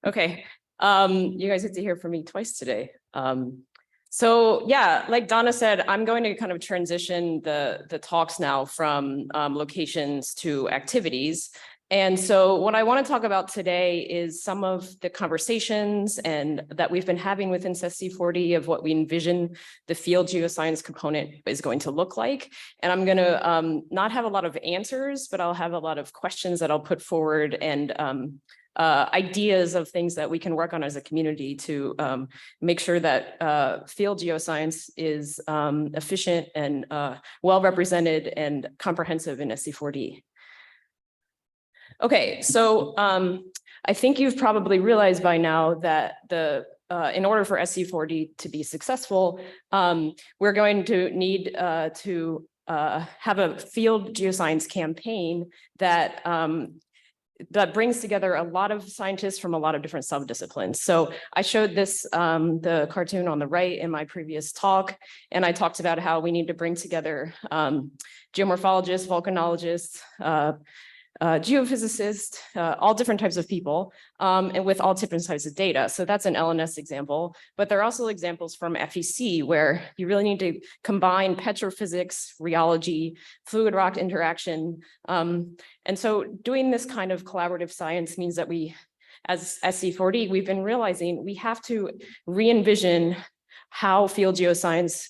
Okay, you guys get to hear from me twice today. So yeah, like Donna said, I'm going to kind of transition the talks now from locations to activities. And so what I want to talk about today is some of the conversations and that we've been having within SZ4D of what we envision the field geoscience component is going to look like. And I'm going to not have a lot of answers, but I'll have a lot of questions that I'll put forward and ideas of things that we can work on as a community to make sure that field geoscience is efficient and well represented and comprehensive in SZ4D. Okay, so I think you've probably realized by now that in order for SZ4D to be successful, we're going to need to have a field geoscience campaign that brings together a lot of scientists from a lot of different subdisciplines. So I showed this, the cartoon on the right in my previous talk, and I talked about how we need to bring together geomorphologists, volcanologists, geophysicists, all different types of people, and with all different types of data. So that's an LNS example, but there are also examples from FEC where you really need to combine petrophysics, rheology, fluid rock interaction. And so doing this kind of collaborative science means that we, as SZ4D, we've been realizing we have to re-envision how field geoscience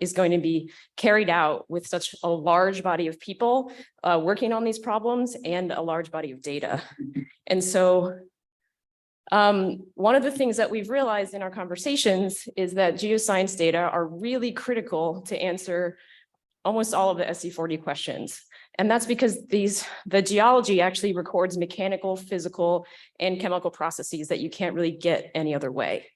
is going to be carried out with such a large body of people working on these problems and a large body of data. And so one of the things that we've realized in our conversations is that geoscience data are really critical to answer almost all of the SZ4D questions. And that's because the geology actually records mechanical, physical, and chemical processes that you can't really get any other way.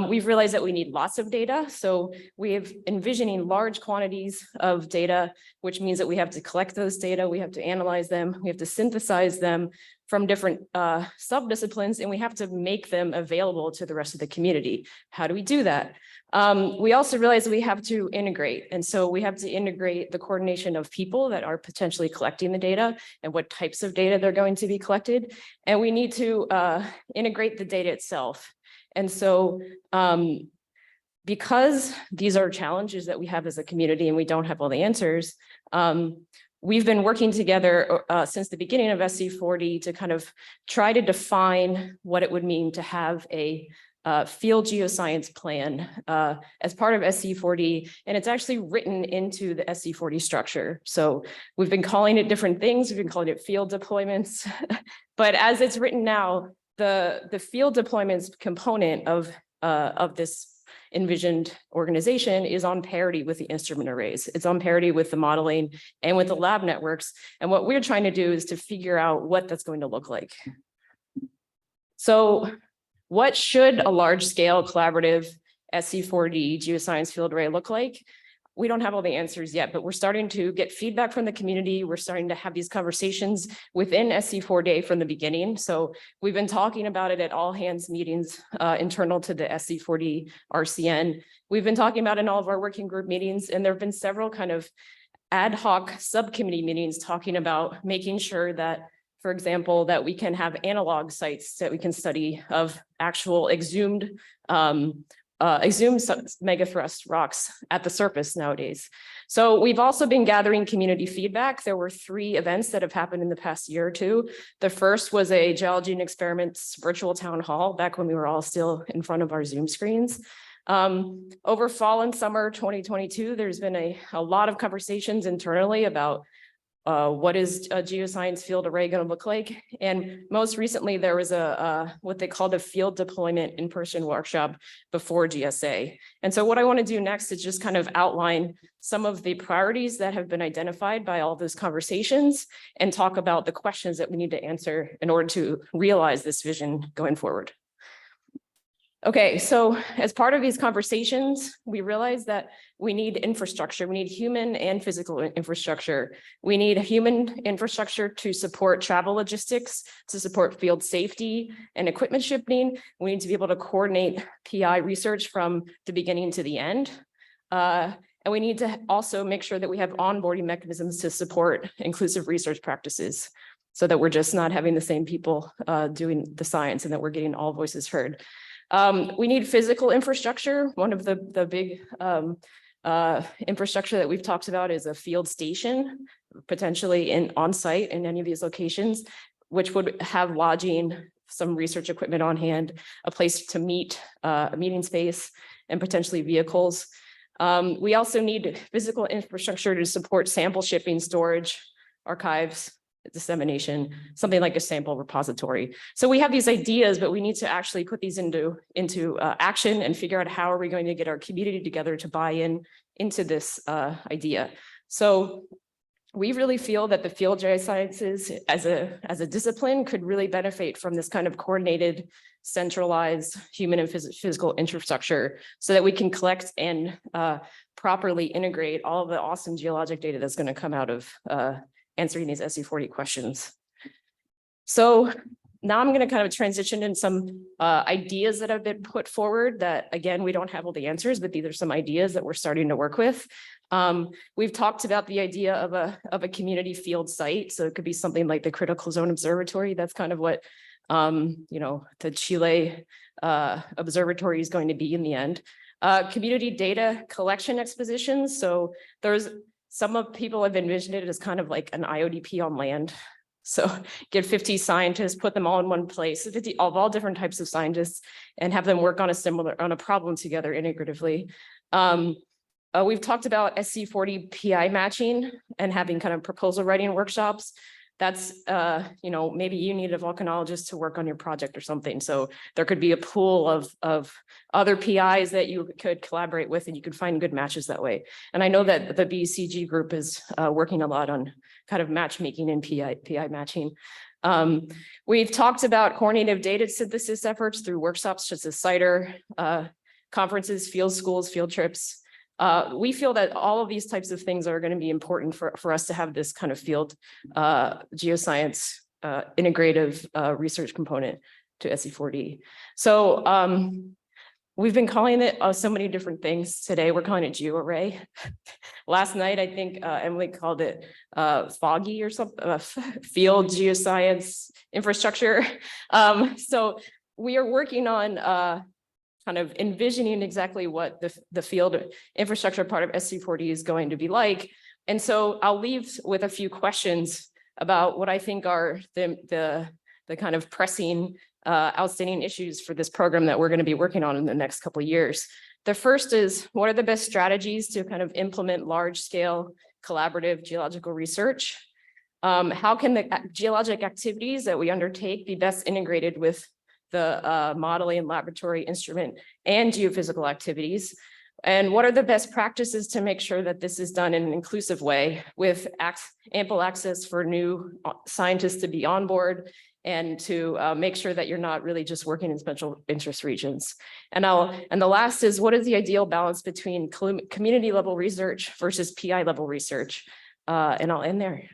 We've realized that we need lots of data. So we're envisioning large quantities of data, which means that we have to collect those data, we have to analyze them, we have to synthesize them from different subdisciplines, and we have to make them available to the rest of the community. How do we do that? We also realize we have to integrate. And so we have to integrate the coordination of people that are potentially collecting the data and what types of data they're going to be collected. And we need to integrate the data itself. And so because these are challenges that we have as a community and we don't have all the answers, we've been working together since the beginning of SZ4D to kind of try to define what it would mean to have a field geoscience plan as part of SZ4D, and it's actually written into the SZ4D structure. So we've been calling it different things. We've been calling it field deployments, but as it's written now, the field deployments component of this envisioned organization is on parity with the instrument arrays. It's on parity with the modeling and with the lab networks. And what we're trying to do is to figure out what that's going to look like. So what should a large-scale collaborative SZ4D geoscience field array look like? We don't have all the answers yet, but we're starting to get feedback from the community. We're starting to have these conversations within SZ4D from the beginning. So we've been talking about it at all hands meetings internal to the SZ4D RCN. We've been talking about it in all of our working group meetings, and there have been several kind of ad hoc subcommittee meetings talking about making sure that, for example, that we can have analog sites that we can study of actual exhumed megathrust rocks at the surface nowadays. So we've also been gathering community feedback. There were 3 events that have happened in the past year or 2. The first was a Geology and Experiments virtual town hall back when we were all still in front of our Zoom screens. Over fall and summer 2022, there's been a lot of conversations internally about what is a geoscience field array going to look like? And most recently, there was what they called a field deployment in-person workshop before GSA. And so what I want to do next is just kind of outline some of the priorities that have been identified by all those conversations and talk about the questions that we need to answer in order to realize this vision going forward. Okay, so as part of these conversations, we realized that we need infrastructure. We need human and physical infrastructure. We need human infrastructure to support travel logistics, to support field safety and equipment shipping. We need to be able to coordinate PI research from the beginning to the end. And we need to also make sure that we have onboarding mechanisms to support inclusive research practices. so that we're just not having the same people doing the science and that we're getting all voices heard. We need physical infrastructure. One of the big infrastructure that we've talked about is a field station, potentially on site in any of these locations, which would have lodging, some research equipment on hand, a place to meet, a meeting space, and potentially vehicles. We also need physical infrastructure to support sample shipping, storage, archives, dissemination, something like a sample repository. So we have these ideas, but we need to actually put these into action and figure out how are we going to get our community together to buy into this idea. So we really feel that the field geosciences as a discipline could really benefit from this kind of coordinated, centralized human and physical infrastructure so that we can collect and properly integrate all of the awesome geologic data that's going to come out of answering these SZ4D questions. So now I'm going to kind of transition in some ideas that have been put forward that, again, we don't have all the answers, but these are some ideas that we're starting to work with. We've talked about the idea of a community field site. So it could be something like the Critical Zone Observatory. That's kind of what, the Chile Observatory is going to be in the end. Community data collection expositions. So some people have envisioned it as kind of like an IODP on land. So get 50 scientists, put them all in one place, 50 of all different types of scientists, and have them work on a problem together integratively. We've talked about SZ4D PI matching and having kind of proposal writing workshops. That's, maybe you need a volcanologist to work on your project or something. So there could be a pool of other PIs that you could collaborate with, and you could find good matches that way. And I know that the BCG group is working a lot on kind of matchmaking and PI matching. We've talked about coordinated data synthesis efforts through workshops such as CITER, conferences, field schools, field trips. We feel that all of these types of things are going to be important for us to have this kind of field geoscience integrative research component to SZ4D. So we've been calling it so many different things. Today we're calling it GeoArray. Last night I think Emily called it foggy or something, field geoscience infrastructure. So we are working on kind of envisioning exactly what the field infrastructure part of SZ4D is going to be like. And so I'll leave with a few questions about what I think are the kind of pressing outstanding issues for this program that we're going to be working on in the next couple of years. The first is, what are the best strategies to kind of implement large scale collaborative geological research? How can the geologic activities that we undertake be best integrated with the modeling and laboratory instrument and geophysical activities? And what are the best practices to make sure that this is done in an inclusive way with ample access for new scientists to be on board and to make sure that you're not really just working in special interest regions? And the last is, what is the ideal balance between community level research versus PI level research? And I'll end there.